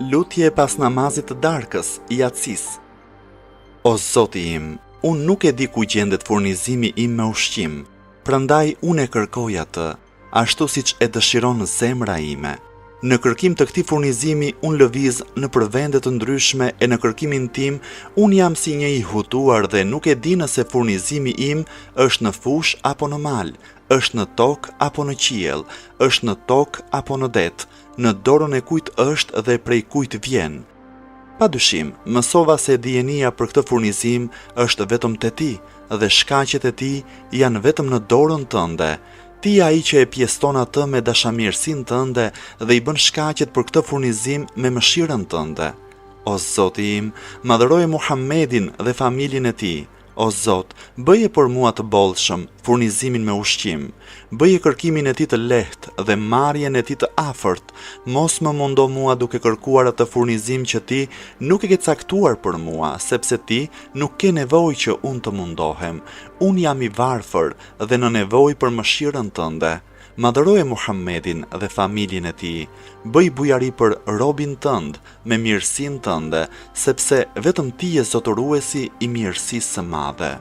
Lutje pas namazit të darkës, yatsis. O Zoti im, unë nuk e di ku gjendet furnizimi im me ushqim, prandaj unë e kërkoj atë, ashtu siç e dëshiron zemra ime. Në kërkim të këtij furnizimi unë lëviz nëpër vende të ndryshme e në kërkimin tim unë jam si një i hutuar dhe nuk e di nëse furnizimi im është në fush apo në mal, është në tokë apo në qiell, është në tokë apo në det, në dorën e kujt është dhe prej kujt vjen. Padyshim, mësova se dijenia për këtë furnizim është vetëm te ti dhe shkaqet e tij janë vetëm në dorën tënde. Ti ai që e pjeston atë me dashamirësinë tënde dhe i bën shkaqet për këtë furnizim me mëshirën tënde. O Zoti im, madhëroje Muhammedin dhe familjen e tij. O Zot, bëje për mua të bollshëm furnizimin me ushqim, bëje kërkimin e tij të lehtë dhe marrjen e tij të afërt, mos më mundo mua duke kërkuar atë furnizim që ti nuk e ke caktuar për mua, sepse ti nuk ke nevojë që unë të mundohem. Unë jam i varfër dhe në nevojë për mëshirën tënde. Madhëroje Muhammedin dhe familjen e tij, bëj bujari për robin tënd me mirësinë tënde, sepse vetëm ti je zotëruesi i mirësisë së madhe.